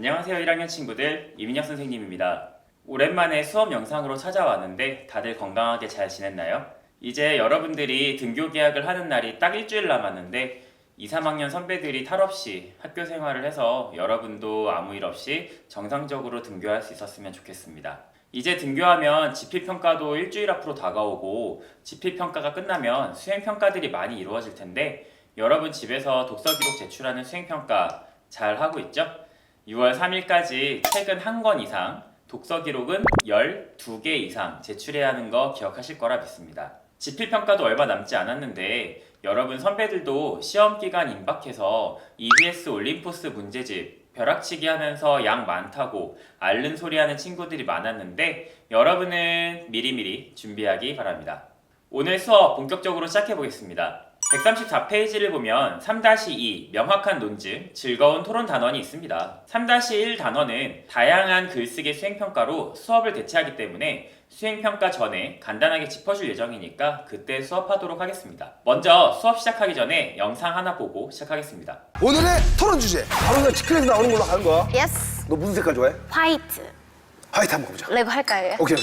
안녕하세요 1학년 친구들, 이민혁 선생님입니다. 오랜만에 수업 영상으로 찾아왔는데 다들 건강하게 잘 지냈나요? 이제 여러분들이 등교 개학을 하는 날이 딱 일주일 남았는데 2, 3학년 선배들이 탈 없이 학교 생활을 해서 여러분도 아무 일 없이 정상적으로 등교할 수 있었으면 좋겠습니다. 이제 등교하면 지필평가도 일주일 앞으로 다가오고 지필평가가 끝나면 수행평가들이 많이 이루어질 텐데 여러분 집에서 독서기록 제출하는 수행평가 잘 하고 있죠? 6월 3일까지 책은 1권 이상, 독서기록은 12개 이상 제출해야 하는 거 기억하실 거라 믿습니다. 지필평가도 얼마 남지 않았는데 여러분 선배들도 시험기간 임박해서 EBS 올림포스 문제집 벼락치기 하면서 양 많다고 앓는 소리하는 친구들이 많았는데 여러분은 미리미리 준비하기 바랍니다. 오늘 수업 본격적으로 시작해 보겠습니다. 134페이지를 보면 3-2 명확한 논증, 즐거운 토론 단원이 있습니다. 3-1 단원은 다양한 글쓰기 수행평가로 수업을 대체하기 때문에 수행평가 전에 간단하게 짚어줄 예정이니까 그때 수업하도록 하겠습니다. 먼저 수업 시작하기 전에 영상 하나 보고 시작하겠습니다. 오늘의 토론 주제 바로 그냥 치킨에서 나오는 걸로 가는 거야. 예스. 너 무슨 색깔 좋아해? 화이트. 화이트 한번 보자. 레고 할까요? 오케이.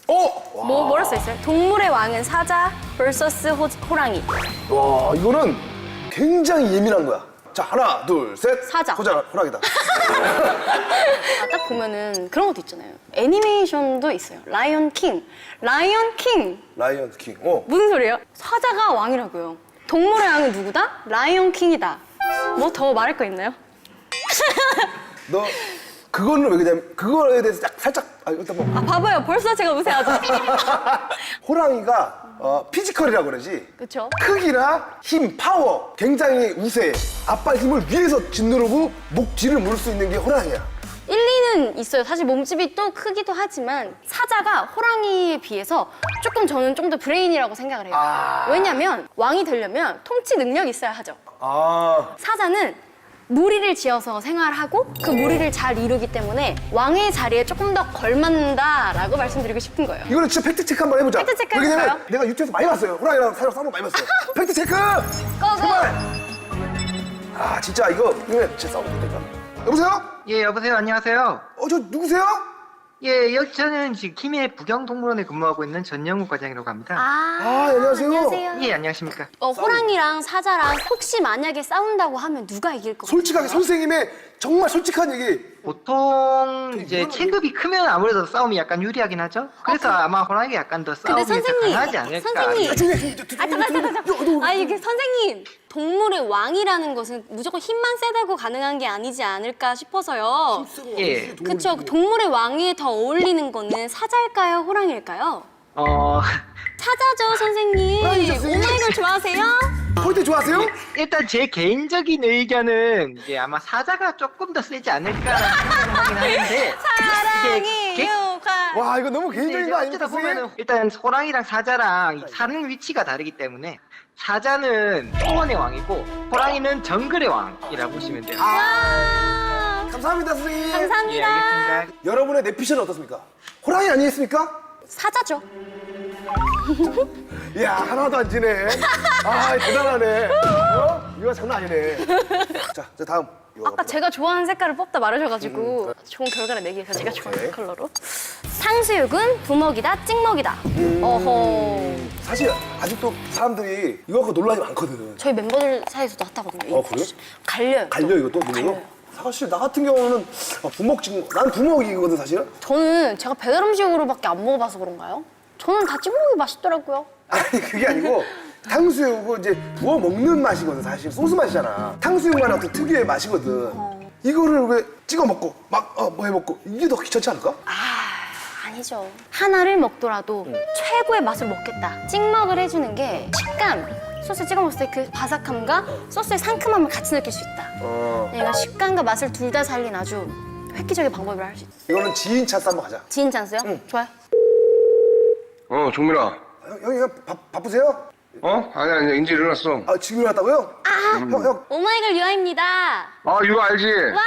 오! 뭐라 써있어요? 동물의 왕은 사자 vs 호랑이. 와, 이거는 굉장히 예민한 거야. 자, 하나, 둘, 셋. 사자. 호랑이다. 아, 딱 보면은 그런 것도 있잖아요. 애니메이션도 있어요. 라이언 킹. 라이언 킹. 라이언 킹. 무슨 소리예요? 사자가 왕이라고요. 동물의 왕은 누구다? 라이언 킹이다. 뭐 더 말할 거 있나요? 너 그거는 왜 그냥 그거에 대해서 살짝 일단 뭐 아, 봐봐요. 벌써 제가 우세하죠? 호랑이가 피지컬이라고 그러지. 그쵸? 크기나 힘, 파워 굉장히 우세. 아빠 힘을 위에서 짓누르고 목 뒤를 물을 수 있는 게 호랑이야. 일리는 있어요. 사실 몸집이 또 크기도 하지만 사자가 호랑이에 비해서 조금 저는 좀 더 브레인이라고 생각을 해요. 왜냐면 왕이 되려면 통치 능력이 있어야 하죠. 사자는 무리를 지어서 생활하고 그 무리를 잘 이루기 때문에 왕의 자리에 조금 더 걸맞는다라고 말씀드리고 싶은 거예요. 이거는 진짜 팩트 체크 한번 해보자. 팩트 체크 왜냐면 해볼까요? 내가 유튜브에서 많이 봤어요. 호랑이랑 사자랑 싸우는 거 많이 봤어요. 팩트 체크! 고고! 제발! 진짜 이거 진짜 싸우면 되니까. 여보세요? 예, 여보세요. 안녕하세요. 저 누구세요? 예, 여기 저는 지금 김해 부경동물원에 근무하고 있는 전영욱 과장이라고 합니다. 안녕하세요. 안녕하세요. 예, 안녕하십니까. 호랑이랑 사자랑 혹시 만약에 싸운다고 하면 누가 이길 것 같아요? 솔직하게 선생님의 정말 솔직한 얘기. 보통 이제 체급이 크면 아무래도 싸움이 약간 유리하긴 하죠. 그래서 아마 호랑이가 약간 더 근데 싸움이 더 선생님, 강하지 않을까. 선생님. 잠깐. 이게 선생님, 동물의 왕이라는 것은 무조건 힘만 세다고 가능한 게 아니지 않을까 싶어서요. 예. 그쵸. 동물의 왕에 더 어울리는 거는 사자일까요? 호랑이일까요? 사자죠, 선생님. 오마이걸 좋아하세요? 폴대 좋아하세요? 일단 제 개인적인 의견은 이제 아마 사자가 조금 더 세지 않을까라는 생각을 하긴 하는데 사랑이 이게 유쾌. 와, 이거 너무 개인적인 거 아닙니까, 어쩌다 보면은 일단 호랑이랑 사자랑 사는 위치가 다르기 때문에 사자는 초원의 왕이고 호랑이는 정글의 왕이라고 보시면 돼요. 감사합니다, 선생님. 예, 감사합니다. 알겠습니다. 여러분의 내피셜은 어떻습니까? 호랑이 아니겠습니까? 사자죠. 이야, 하나도 안 지네. 대단하네. 이거 장난 아니네. 자, 다음. 이거 아까 제가 좋아하는 색깔을 뽑다 말하셔가지고 좋은 결과를 내기 위해서 제가 좋아하는 오케이. 컬러로. 탕수육은 부먹이다, 찍먹이다. 어허. 사실 아직도 사람들이 이거 갖고 논란이 많거든. 저희 멤버들 사이에서도 핫하거든요. 그래요? 갈려요. 갈려 이것도 눈으로? 갈려요. 사실 나 같은 경우는 부먹 찍는 거. 난 부먹이거든 사실. 저는 제가 배달 음식으로밖에 안 먹어봐서 그런가요? 저는 다 찍먹이 맛있더라고요. 아니 그게 아니고 탕수육은 이제 부어 먹는 맛이거든 사실. 소스 맛이잖아. 탕수육만 어떤 특유의 맛이거든. 이거를 왜 찍어 먹고 막 뭐 해 먹고 이게 더 귀찮지 않을까? 아니죠. 하나를 먹더라도 최고의 맛을 먹겠다. 찍먹을 해주는 게 식감. 소스에 찍어 먹을 때 그 바삭함과 소스의 상큼함을 같이 느낄 수 있다. 내가 식감과 맛을 둘 다 살린 아주 획기적인 방법이라 할 수 있다. 이거는 지인 찬스 한번 가자. 지인 찬스요? 좋아요. 종민아. 형이 바쁘세요? 아니, 이제 일어났어. 지금 일어났다고요? 형. 오마이걸 유아입니다. 이거 알지? 와,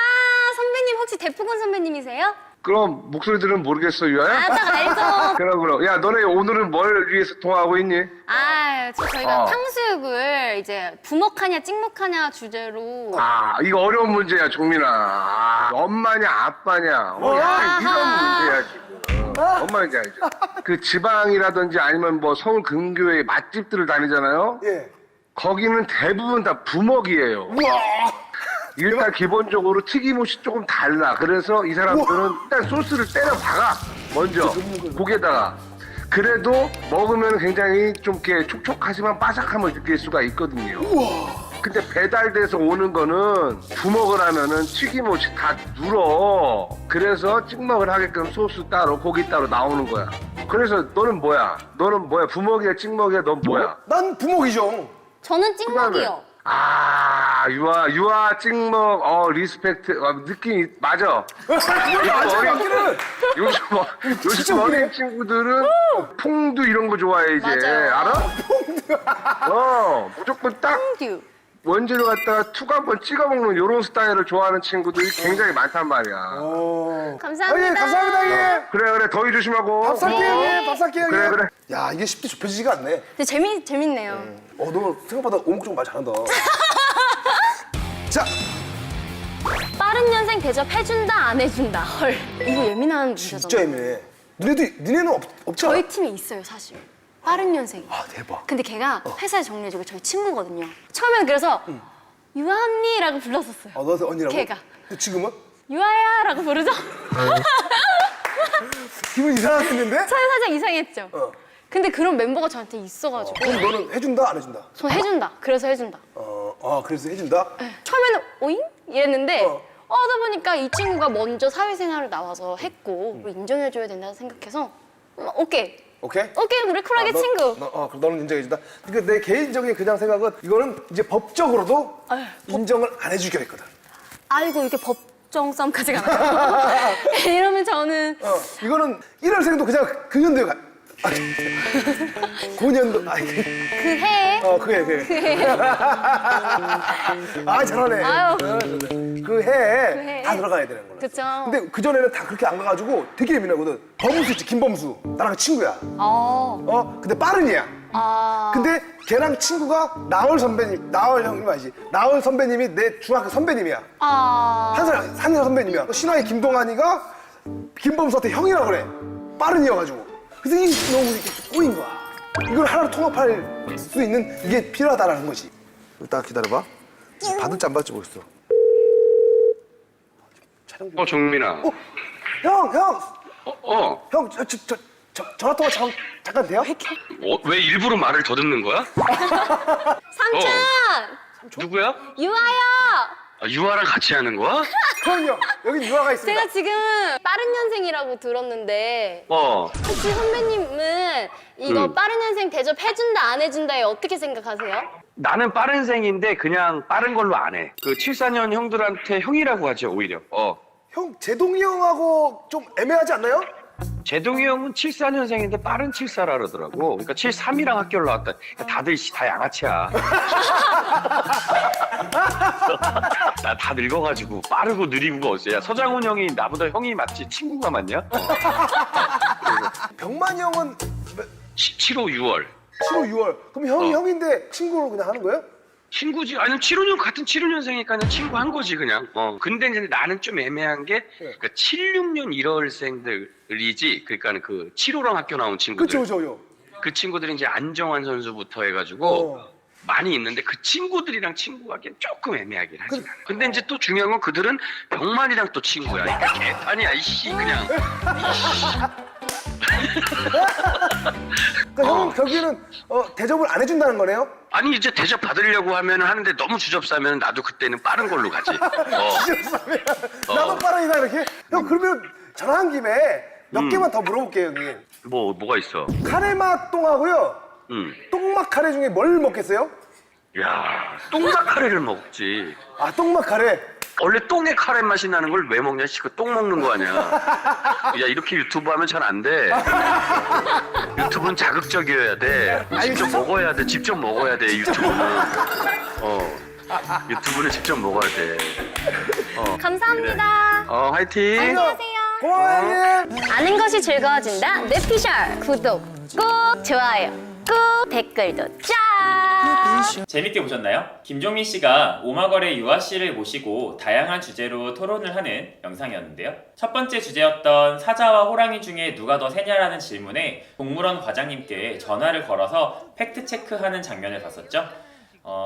선배님 혹시 대포건 선배님이세요? 그럼 목소리 들으면 모르겠어, 유아야? 아, 딱 알죠. 그럼. 야, 너네 오늘은 뭘 위해서 통화하고 있니? 저희가 어. 탕수육을 이제 부먹하냐 찍먹하냐 주제로. 아, 이거 어려운 문제야, 종민아. 아, 엄마냐, 아빠냐. 야, 이런 문제야, 지금. 엄마인지 알지? 그 지방이라든지 아니면 뭐 서울 근교의 맛집들을 다니잖아요? 예. 거기는 대부분 다 부먹이에요. 일단 기본적으로 튀김옷이 조금 달라. 그래서 이 사람들은 일단 소스를 때려 박아. 먼저 고기에다가. 그래도 먹으면 굉장히 좀 이렇게 촉촉하지만 바삭함을 느낄 수가 있거든요. 근데 배달돼서 오는 거는 부먹을 하면은 튀김옷이 다 눌어. 그래서 찍먹을 하게끔 소스 따로 고기 따로 나오는 거야. 그래서 너는 뭐야? 부먹이야 찍먹이야? 넌 뭐야? 난 부먹이죠. 저는 찍먹이요. 아, 유아 찍먹, 리스펙트, 느낌이, 맞아. 맞기는. 요즘 어린 친구들은 퐁듀 이런 거 좋아해, 이제. 맞아요. 알아? 무조건 딱 퐁듀. 원재료 갖다가 툭 한번 찍어 먹는 요런 스타일을 좋아하는 친구들이 굉장히 많단 말이야. 감사합니다. 예, 감사합니다, 예. 그래, 더위 조심하고. 밥 살게요, 예. 밥 살게요, 그래, 예. 그래. 야, 이게 쉽게 좁혀지지가 않네. 근데 재밌네요. 너 생각보다 오목좀 말 잘한다. 자, 빠른 년생 대접해준다 안 해준다. 헐. 이거 예민한 문제잖아. 진짜 애매해. 니네는 없잖아. 저희 팀에 있어요 사실. 빠른 년생이. 아, 대박. 근데 걔가 회사에 정리해주고 저희 친구거든요. 처음에는 그래서 유아 언니라고 불렀었어요. 너한테 언니라고? 걔가. 근데 지금은? 유아야라고 부르죠. 기분 이상했는데? 처음에 살짝 이상했죠. 근데 그런 멤버가 저한테 있어가지고 그럼 너는 해준다, 안 해준다? 전 해준다. 그래서 해준다. 그래서 해준다? 처음에는 오잉? 이랬는데 어. 하다 보니까 이 친구가 먼저 사회생활을 나와서 했고 그리고 인정해줘야 된다고 생각해서 오케이. 오케이? 우리 쿨하게 친구. 그럼 너는 인정해준다. 그러니까 내 개인적인 그냥 생각은 이거는 이제 법적으로도 인정을 안 해주기로 했거든. 아이고 이렇게 법정 싸움까지 가나요? 이러면 저는 이거는 1월생도 그냥 그 년도에 가. 9년도. 그 해에 그래. 잘하네. 아유. 그 해에 해에. 다 들어가야 되는 거야. 그쵸. 근데 그전에는 다 그렇게 안 가가지고 되게 예민하거든. 범수 있지, 김범수. 나랑 친구야. 근데 빠른이야. 근데 걔랑 친구가 나얼 형님 아니지? 나얼 선배님이 내 중학교 선배님이야. 한 살 선배님이야. 신화의 김동환이가 김범수한테 형이라고 그래. 빠른이어가지고. 그래서 이게 너무 이렇게 꼬인 거야. 이걸 하나로 통합할 수 있는 이게 필요하다라는 거지. 딱 기다려봐. 받을지 안 받을지 모르겠어. 정민아. 형! 형, 전화 통화 잠깐 돼요? 왜 일부러 말을 더듬는 거야? 삼촌! 누구야? 유아야! 유아랑 같이 하는 거야? 형이요. 여기 유아가 있습니다. 제가 지금 빠른 년생이라고 들었는데 혹시 선배님은 이거 빠른 년생 대접해준다 안 해준다에 어떻게 생각하세요? 나는 빠른 생인데 그냥 빠른 걸로 안 해. 그 74년 형들한테 형이라고 하죠, 오히려. 형, 제동이 형하고 좀 애매하지 않나요? 제동이 형은 74년생인데 빠른 74라 그러더라고. 그러니까 73이랑 학교를 나왔다. 그러니까 다들 다 양아치야. 나 다 늙어가지고 빠르고 느리고가 어째야. 서장훈 형이 나보다 형이 맞지 친구가 맞냐? 병만이 형은 7호 6월. 7호 6월. 그럼 형이 형인데 친구로 그냥 하는 거예요? 친구지. 아니 75년 같은 75년생이니까 그냥 친구 한 거지 그냥. 근데 이제 나는 좀 애매한 게 그러니까 76년 1월생들이지. 그러니까 그 7호랑 학교 나온 친구들. 그쵸. 그 친구들이 이제 안정환 선수부터 해가지고 많이 있는데 그 친구들이랑 친구하기엔 조금 애매하긴 하지. 근데 이제 또 중요한 건 그들은 병만이랑 또 친구야. 그러니까 개판이야 이씨 그냥. 그러니까 형은 결국에는 대접을 안 해준다는 거네요? 아니 이제 대접 받으려고 하면 하는데 너무 주접사면 나도 그때는 빠른 걸로 가지. 나도 빠르이다 이렇게? 형 그러면 전화한 김에 몇 개만 더 물어볼게요 형님. 뭐가 있어? 카레맛 똥하고요. 똥맛 카레 중에 뭘 먹겠어요? 야, 똥맛 카레를 먹지. 똥맛 카레. 원래 똥에 카레 맛이 나는 걸 왜 먹냐? 씨, 그똥 먹는 거 아니야. 야, 이렇게 유튜브 하면 잘 안 돼. 유튜브는 자극적이어야 돼. 직접 먹어야 돼. 직접 먹어야 돼, 유튜브는. 유튜브는 직접 먹어야 돼. 감사합니다. 화이팅! 안녕하세요. 고마워요 형님. 아는 것이 즐거워진다. 뇌피셜 구독 꾹, 좋아요 꾹, 댓글도 쫙. 재밌게 보셨나요? 김종민 씨가 오마걸의 유아 씨를 모시고 다양한 주제로 토론을 하는 영상이었는데요. 첫 번째 주제였던 사자와 호랑이 중에 누가 더 세냐라는 질문에 동물원 과장님께 전화를 걸어서 팩트 체크하는 장면을 봤었죠.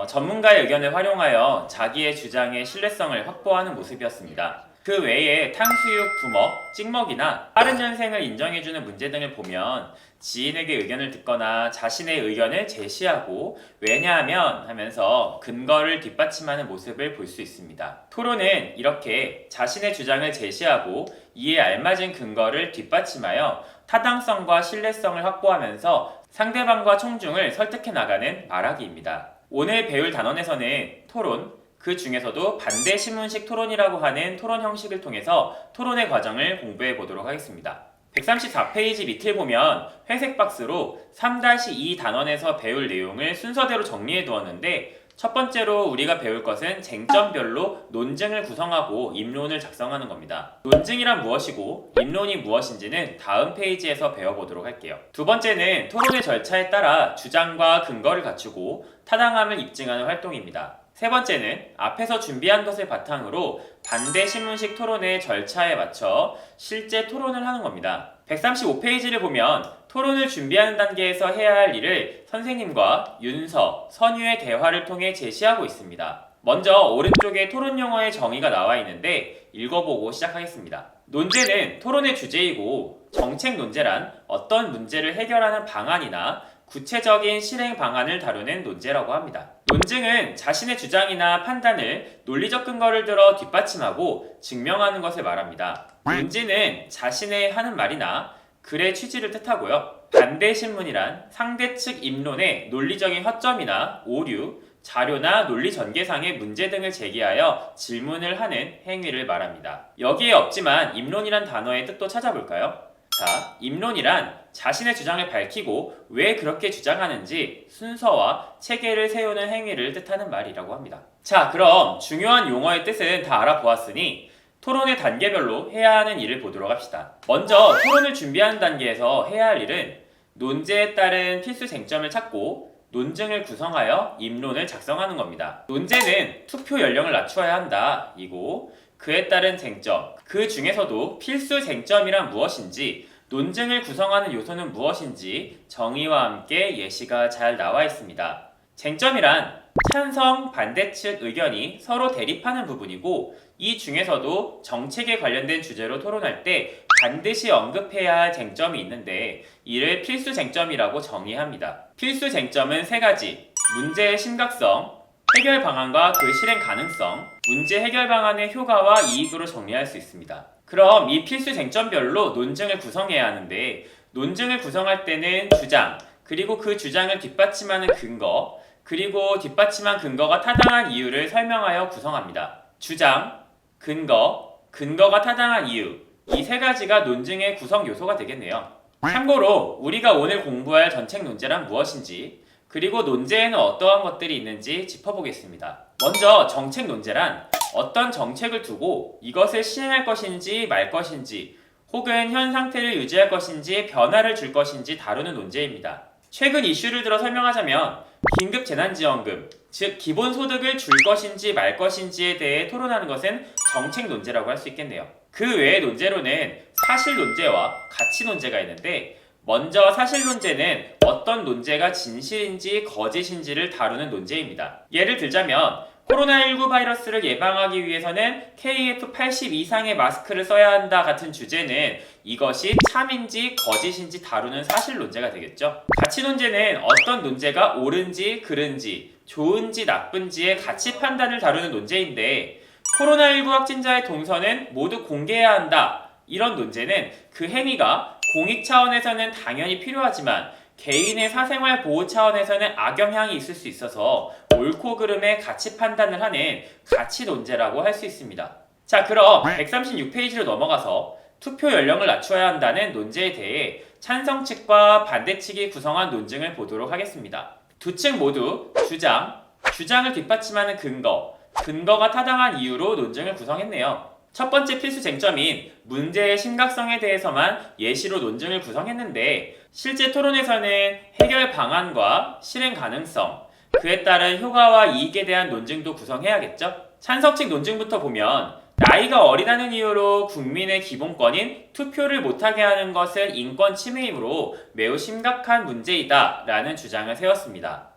전문가의 의견을 활용하여 자기의 주장의 신뢰성을 확보하는 모습이었습니다. 그 외에 탕수육, 부먹, 찍먹이나 빠른 연생을 인정해주는 문제 등을 보면 지인에게 의견을 듣거나 자신의 의견을 제시하고 왜냐하면 하면서 근거를 뒷받침하는 모습을 볼 수 있습니다. 토론은 이렇게 자신의 주장을 제시하고 이에 알맞은 근거를 뒷받침하여 타당성과 신뢰성을 확보하면서 상대방과 청중을 설득해 나가는 말하기입니다. 오늘 배울 단원에서는 토론, 그 중에서도 반대 신문식 토론이라고 하는 토론 형식을 통해서 토론의 과정을 공부해 보도록 하겠습니다. 134페이지 밑을 보면 회색 박스로 3-2 단원에서 배울 내용을 순서대로 정리해 두었는데 첫 번째로 우리가 배울 것은 쟁점별로 논증을 구성하고 입론을 작성하는 겁니다. 논증이란 무엇이고 입론이 무엇인지는 다음 페이지에서 배워보도록 할게요. 두 번째는 토론의 절차에 따라 주장과 근거를 갖추고 타당함을 입증하는 활동입니다. 세 번째는 앞에서 준비한 것을 바탕으로 반대 신문식 토론의 절차에 맞춰 실제 토론을 하는 겁니다. 135페이지를 보면 토론을 준비하는 단계에서 해야 할 일을 선생님과 윤서, 선유의 대화를 통해 제시하고 있습니다. 먼저 오른쪽에 토론 용어의 정의가 나와 있는데 읽어보고 시작하겠습니다. 논제는 토론의 주제이고 정책 논제란 어떤 문제를 해결하는 방안이나 구체적인 실행 방안을 다루는 논제라고 합니다. 논증은 자신의 주장이나 판단을 논리적 근거를 들어 뒷받침하고 증명하는 것을 말합니다. 논지는 자신의 하는 말이나 글의 취지를 뜻하고요. 반대 신문이란 상대 측 입론의 논리적인 허점이나 오류, 자료나 논리 전개상의 문제 등을 제기하여 질문을 하는 행위를 말합니다. 여기에 없지만 입론이란 단어의 뜻도 찾아볼까요? 자, 입론이란 자신의 주장을 밝히고 왜 그렇게 주장하는지 순서와 체계를 세우는 행위를 뜻하는 말이라고 합니다. 자, 그럼 중요한 용어의 뜻은 다 알아보았으니 토론의 단계별로 해야 하는 일을 보도록 합시다. 먼저 토론을 준비하는 단계에서 해야 할 일은 논제에 따른 필수 쟁점을 찾고 논증을 구성하여 입론을 작성하는 겁니다. 논제는 투표 연령을 낮추어야 한다 이고 그에 따른 쟁점, 그 중에서도 필수 쟁점이란 무엇인지 논증을 구성하는 요소는 무엇인지 정의와 함께 예시가 잘 나와 있습니다. 쟁점이란 찬성, 반대 측 의견이 서로 대립하는 부분이고 이 중에서도 정책에 관련된 주제로 토론할 때 반드시 언급해야 할 쟁점이 있는데 이를 필수 쟁점이라고 정의합니다. 필수 쟁점은 세 가지, 문제의 심각성, 해결 방안과 그 실행 가능성, 문제 해결 방안의 효과와 이익으로 정리할 수 있습니다. 그럼 이 필수 쟁점별로 논증을 구성해야 하는데 논증을 구성할 때는 주장, 그리고 그 주장을 뒷받침하는 근거, 그리고 뒷받침한 근거가 타당한 이유를 설명하여 구성합니다. 주장, 근거, 근거가 타당한 이유, 이 세 가지가 논증의 구성 요소가 되겠네요. 참고로 우리가 오늘 공부할 정책 논제란 무엇인지, 그리고 논제에는 어떠한 것들이 있는지 짚어보겠습니다. 먼저 정책 논제란 어떤 정책을 두고 이것을 시행할 것인지 말 것인지 혹은 현 상태를 유지할 것인지 변화를 줄 것인지 다루는 논제입니다. 최근 이슈를 들어 설명하자면 긴급재난지원금, 즉 기본소득을 줄 것인지 말 것인지에 대해 토론하는 것은 정책 논제라고 할 수 있겠네요. 그 외의 논제로는 사실 논제와 가치 논제가 있는데 먼저 사실 논제는 어떤 논제가 진실인지 거짓인지를 다루는 논제입니다. 예를 들자면 코로나19 바이러스를 예방하기 위해서는 KF80 이상의 마스크를 써야 한다 같은 주제는 이것이 참인지 거짓인지 다루는 사실 논제가 되겠죠. 가치 논제는 어떤 논제가 옳은지 그른지 좋은지 나쁜지의 가치 판단을 다루는 논제인데 코로나19 확진자의 동선은 모두 공개해야 한다. 이런 논제는 그 행위가 공익 차원에서는 당연히 필요하지만 개인의 사생활 보호 차원에서는 악영향이 있을 수 있어서 옳고 그름의 가치 판단을 하는 가치 논제라고 할 수 있습니다. 자, 그럼 136페이지로 넘어가서 투표 연령을 낮춰야 한다는 논제에 대해 찬성 측과 반대 측이 구성한 논증을 보도록 하겠습니다. 두 측 모두 주장, 주장을 뒷받침하는 근거, 근거가 타당한 이유로 논증을 구성했네요. 첫 번째 필수 쟁점인 문제의 심각성에 대해서만 예시로 논증을 구성했는데 실제 토론에서는 해결 방안과 실행 가능성, 그에 따른 효과와 이익에 대한 논증도 구성해야겠죠? 찬성 측 논증부터 보면 나이가 어리다는 이유로 국민의 기본권인 투표를 못하게 하는 것은 인권 침해이므로 매우 심각한 문제이다 라는 주장을 세웠습니다.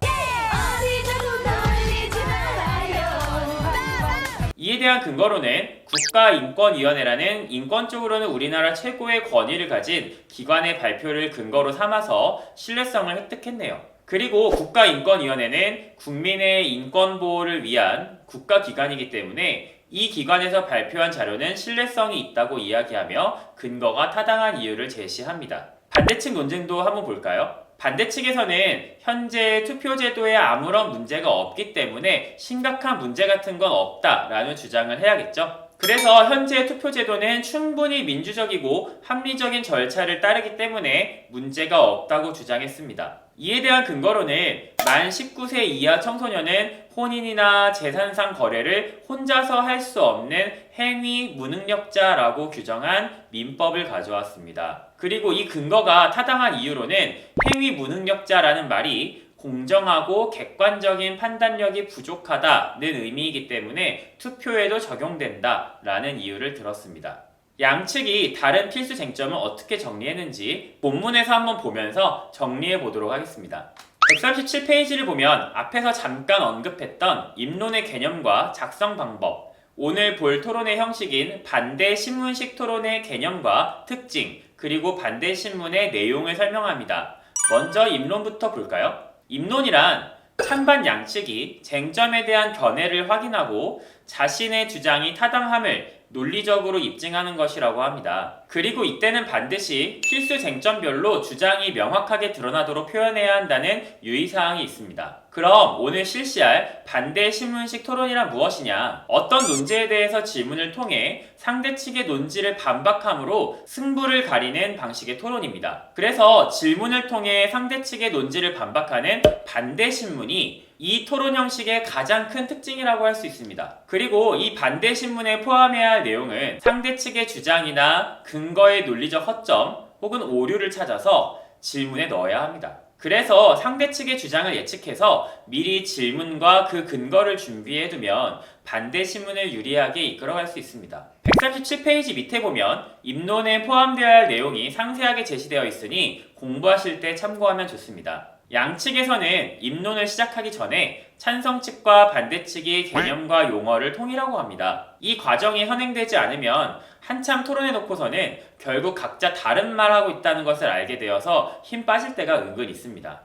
이에 대한 근거로는 국가인권위원회라는 인권 쪽으로는 우리나라 최고의 권위를 가진 기관의 발표를 근거로 삼아서 신뢰성을 획득했네요. 그리고 국가인권위원회는 국민의 인권 보호를 위한 국가기관이기 때문에 이 기관에서 발표한 자료는 신뢰성이 있다고 이야기하며 근거가 타당한 이유를 제시합니다. 반대측 논증도 한번 볼까요? 반대측에서는 현재 투표제도에 아무런 문제가 없기 때문에 심각한 문제 같은 건 없다라는 주장을 해야겠죠. 그래서 현재 투표제도는 충분히 민주적이고 합리적인 절차를 따르기 때문에 문제가 없다고 주장했습니다. 이에 대한 근거로는 만 19세 이하 청소년은 혼인이나 재산상 거래를 혼자서 할 수 없는 행위 무능력자라고 규정한 민법을 가져왔습니다. 그리고 이 근거가 타당한 이유로는 행위 무능력자라는 말이 공정하고 객관적인 판단력이 부족하다는 의미이기 때문에 투표에도 적용된다라는 이유를 들었습니다. 양측이 다른 필수 쟁점을 어떻게 정리했는지 본문에서 한번 보면서 정리해 보도록 하겠습니다. 137페이지를 보면 앞에서 잠깐 언급했던 입론의 개념과 작성 방법, 오늘 볼 토론의 형식인 반대 신문식 토론의 개념과 특징, 그리고 반대 신문의 내용을 설명합니다. 먼저 입론부터 볼까요? 입론이란 찬반 양측이 쟁점에 대한 견해를 확인하고 자신의 주장이 타당함을 논리적으로 입증하는 것이라고 합니다. 그리고 이때는 반드시 필수 쟁점별로 주장이 명확하게 드러나도록 표현해야 한다는 유의사항이 있습니다. 그럼 오늘 실시할 반대 신문식 토론이란 무엇이냐? 어떤 논제에 대해서 질문을 통해 상대 측의 논지를 반박함으로 승부를 가리는 방식의 토론입니다. 그래서 질문을 통해 상대 측의 논지를 반박하는 반대 신문이 이 토론 형식의 가장 큰 특징이라고 할 수 있습니다. 그리고 이 반대 신문에 포함해야 할 내용은 상대 측의 주장이나 근거의 논리적 허점 혹은 오류를 찾아서 질문에 넣어야 합니다. 그래서 상대 측의 주장을 예측해서 미리 질문과 그 근거를 준비해두면 반대 신문을 유리하게 이끌어갈 수 있습니다. 137페이지 밑에 보면 입론에 포함되어야 할 내용이 상세하게 제시되어 있으니 공부하실 때 참고하면 좋습니다. 양측에서는 입론을 시작하기 전에 찬성 측과 반대 측이 개념과 용어를 통일하고 합니다. 이 과정이 현행되지 않으면 한참 토론해 놓고서는 결국 각자 다른 말하고 있다는 것을 알게 되어서 힘 빠질 때가 은근 있습니다.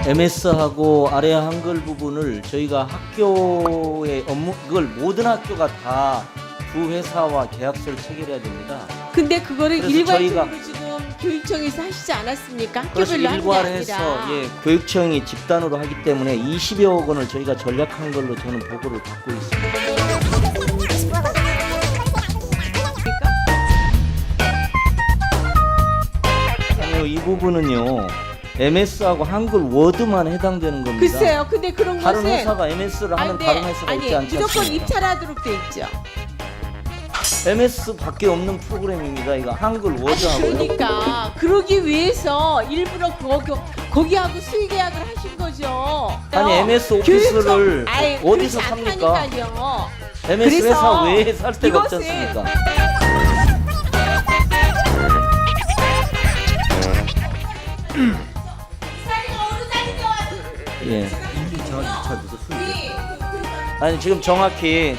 MS하고 아래 한글 부분을 저희가 학교의 업무, 그걸 모든 학교가 다 두 회사와 계약서를 체결해야 됩니다. 근데 그거를 그래서 일괄적으로 저희가- 지금 교육청에서 하시지 않았습니까? 그래서 학교별로 하는 게 일괄해서 아니라. 교육청이 집단으로 하기 때문에 20여 원을 저희가 전략한 걸로 저는 보고를 받고 있습니다. 아니요, 이 부분은요 MS하고 한글 워드만 해당되는 겁니다. 글쎄요. 근데 그런 다른 것은 회사가 MS를 하는 돼. 다른 회사가 아니, 있지 않지 무조건 않습니까? 입찰하도록 돼 있죠. MS밖에 없는 프로그램입니다. 이거 한글 워드하고요. 그러니까 그러기 위해서 일부러 거기하고 수의 계약을 하신 거죠. 아니, MS 오피스를 어디서 삽니까? 요 MS 회사 그래서 외에 살 데가 없지 이것은- 않습니까? 예. 아니 지금 정확히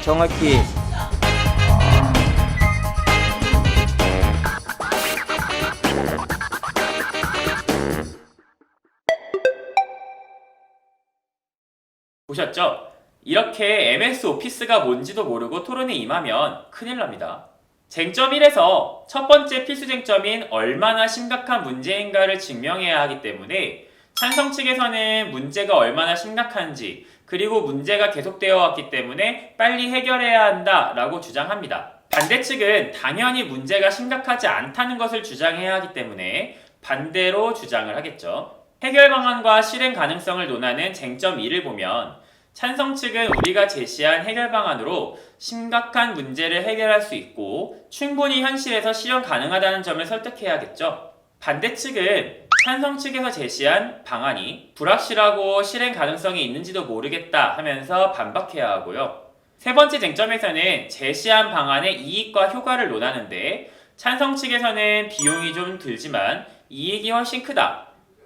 보셨죠? 이렇게 MS 오피스가 뭔지도 모르고 토론에 임하면 큰일 납니다. 쟁점 1에서 첫 번째 필수 쟁점인 얼마나 심각한 문제인가를 증명해야 하기 때문에 찬성 측에서는 문제가 얼마나 심각한지 그리고 문제가 계속되어 왔기 때문에 빨리 해결해야 한다라고 주장합니다. 반대 측은 당연히 문제가 심각하지 않다는 것을 주장해야 하기 때문에 반대로 주장을 하겠죠. 해결 방안과 실행 가능성을 논하는 쟁점 2를 보면 찬성 측은 우리가 제시한 해결 방안으로 심각한 문제를 해결할 수 있고 충분히 현실에서 실현 가능하다는 점을 설득해야겠죠. 반대 측은 찬성 측에서 제시한 방안이 불확실하고 실행 가능성이 있는지도 모르겠다 하면서 반박해야 하고요. 세 번째 쟁점에서는 제시한 방안의 이익과 효과를 논하는데 찬성 측에서는 비용이 좀 들지만 이익이 훨씬 크다.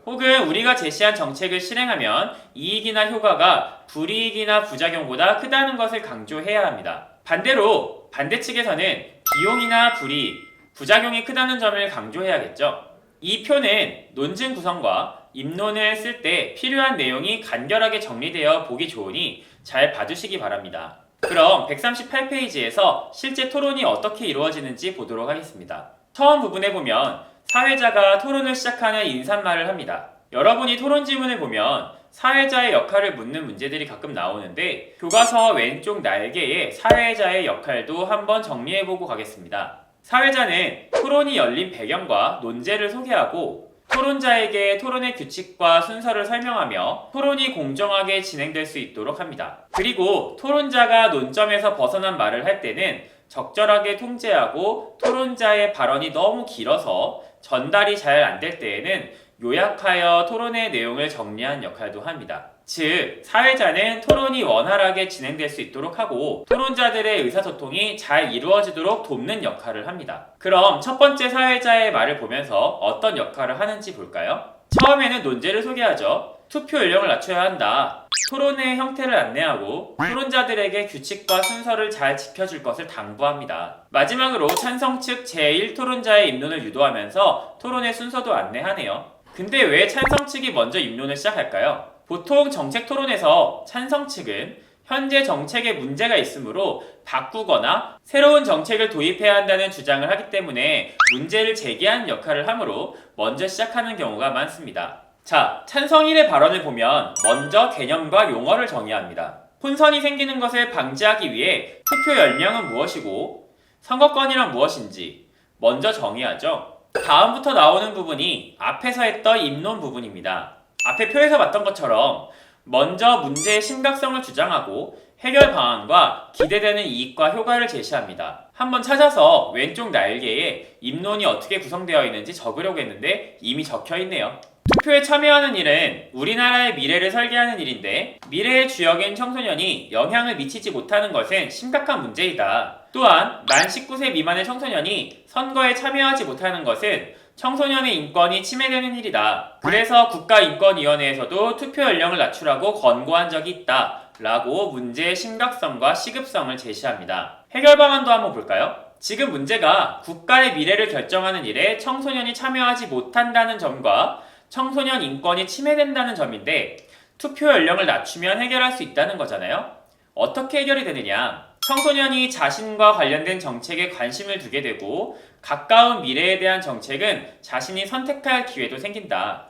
혹은 우리가 제시한 정책을 실행하면 이익이나 효과가 불이익이나 부작용보다 크다는 것을 강조해야 합니다. 반대로 반대 측에서는 비용이나 불이익, 부작용이 크다는 점을 강조해야겠죠. 이 표는 논증 구성과 입론을 쓸 때 필요한 내용이 간결하게 정리되어 보기 좋으니 잘 봐주시기 바랍니다. 그럼 138페이지에서 실제 토론이 어떻게 이루어지는지 보도록 하겠습니다. 처음 부분에 보면 사회자가 토론을 시작하는 인사말을 합니다. 여러분이 토론 지문을 보면 사회자의 역할을 묻는 문제들이 가끔 나오는데 교과서 왼쪽 날개에 사회자의 역할도 한번 정리해보고 가겠습니다. 사회자는 토론이 열린 배경과 논제를 소개하고 토론자에게 토론의 규칙과 순서를 설명하며 토론이 공정하게 진행될 수 있도록 합니다. 그리고 토론자가 논점에서 벗어난 말을 할 때는 적절하게 통제하고 토론자의 발언이 너무 길어서 전달이 잘 안 될 때에는 요약하여 토론의 내용을 정리한 역할도 합니다. 즉, 사회자는 토론이 원활하게 진행될 수 있도록 하고 토론자들의 의사소통이 잘 이루어지도록 돕는 역할을 합니다. 그럼 첫 번째 사회자의 말을 보면서 어떤 역할을 하는지 볼까요? 처음에는 논제를 소개하죠. 투표 연령을 낮춰야 한다. 토론의 형태를 안내하고 토론자들에게 규칙과 순서를 잘 지켜줄 것을 당부합니다. 마지막으로 찬성 측 제1토론자의 입론을 유도하면서 토론의 순서도 안내하네요. 근데 왜 찬성 측이 먼저 입론을 시작할까요? 보통 정책 토론에서 찬성 측은 현재 정책에 문제가 있으므로 바꾸거나 새로운 정책을 도입해야 한다는 주장을 하기 때문에 문제를 제기하는 역할을 하므로 먼저 시작하는 경우가 많습니다. 자, 찬성 1의 발언을 보면 먼저 개념과 용어를 정의합니다. 혼선이 생기는 것을 방지하기 위해 투표 연령은 무엇이고 선거권이란 무엇인지 먼저 정의하죠. 다음부터 나오는 부분이 앞에서 했던 입론 부분입니다. 앞에 표에서 봤던 것처럼 먼저 문제의 심각성을 주장하고 해결 방안과 기대되는 이익과 효과를 제시합니다. 한번 찾아서 왼쪽 날개에 입론이 어떻게 구성되어 있는지 적으려고 했는데 이미 적혀 있네요. 투표에 참여하는 일은 우리나라의 미래를 설계하는 일인데 미래의 주역인 청소년이 영향을 미치지 못하는 것은 심각한 문제이다. 또한 만 19세 미만의 청소년이 선거에 참여하지 못하는 것은 청소년의 인권이 침해되는 일이다. 그래서 국가인권위원회에서도 투표 연령을 낮추라고 권고한 적이 있다. 라고 문제의 심각성과 시급성을 제시합니다. 해결 방안도 한번 볼까요? 지금 문제가 국가의 미래를 결정하는 일에 청소년이 참여하지 못한다는 점과 청소년 인권이 침해된다는 점인데 투표 연령을 낮추면 해결할 수 있다는 거잖아요. 어떻게 해결이 되느냐? 청소년이 자신과 관련된 정책에 관심을 두게 되고 가까운 미래에 대한 정책은 자신이 선택할 기회도 생긴다.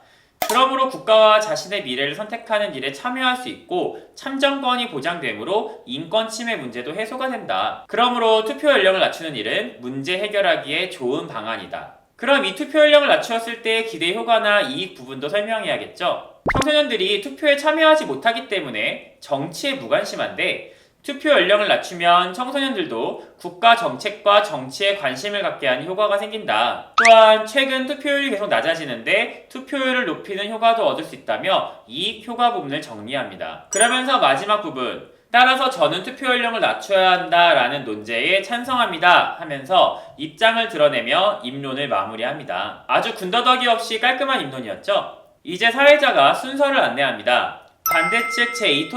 그러므로 국가와 자신의 미래를 선택하는 일에 참여할 수 있고 참정권이 보장되므로 인권 침해 문제도 해소가 된다. 그러므로 투표 연령을 낮추는 일은 문제 해결하기에 좋은 방안이다. 그럼 이 투표 연령을 낮추었을 때의 기대 효과나 이익 부분도 설명해야겠죠. 청소년들이 투표에 참여하지 못하기 때문에 정치에 무관심한데 투표 연령을 낮추면 청소년들도 국가 정책과 정치에 관심을 갖게 하는 효과가 생긴다. 또한 최근 투표율이 계속 낮아지는데 투표율을 높이는 효과도 얻을 수 있다며 이익 효과 부분을 정리합니다. 그러면서 마지막 부분, 따라서 저는 투표 연령을 낮춰야 한다라는 논제에 찬성합니다 하면서 입장을 드러내며 입론을 마무리합니다. 아주 군더더기 없이 깔끔한 입론이었죠? 이제 사회자가 순서를 안내합니다. 반대측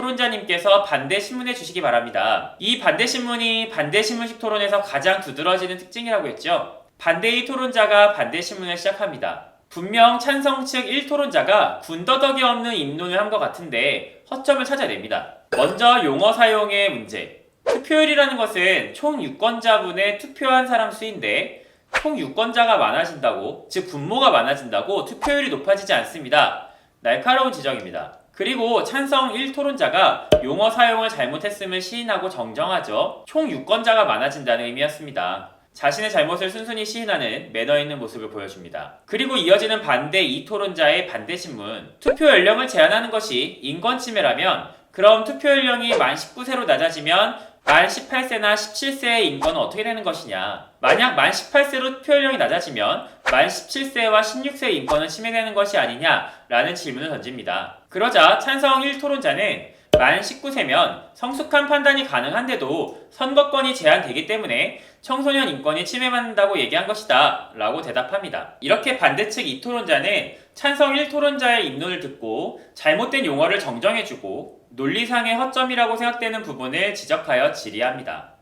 제2토론자님께서 반대신문해 주시기 바랍니다. 이 반대신문이 반대신문식 토론에서 가장 두드러지는 특징이라고 했죠. 반대의 토론자가 반대신문을 시작합니다. 분명 찬성 측 1토론자가 군더더기 없는 입론을 한 것 같은데 허점을 찾아냅니다. 먼저 용어 사용의 문제. 투표율이라는 것은 총 유권자분의 투표한 사람 수인데 총 유권자가 많아진다고, 즉 분모가 많아진다고 투표율이 높아지지 않습니다. 날카로운 지적입니다. 그리고 찬성 1토론자가 용어 사용을 잘못했음을 시인하고 정정하죠. 총 유권자가 많아진다는 의미였습니다. 자신의 잘못을 순순히 시인하는 매너 있는 모습을 보여줍니다. 그리고 이어지는 반대 2토론자의 반대신문. 투표 연령을 제한하는 것이 인권 침해라면 그럼 투표 연령이 만 19세로 낮아지면 만 18세나 17세의 인권은 어떻게 되는 것이냐? 만약 만 18세로 투표 연령이 낮아지면 만 17세와 16세의 인권은 침해되는 것이 아니냐라는 질문을 던집니다. 그러자 찬성 1토론자는 만 19세면 성숙한 판단이 가능한데도 선거권이 제한되기 때문에 청소년 인권이 침해받는다고 얘기한 것이다 라고 대답합니다. 이렇게 반대측 2토론자는 찬성 1토론자의 입론을 듣고 잘못된 용어를 정정해주고 논리상의 허점이라고 생각되는 부분을 지적하여 질의합니다.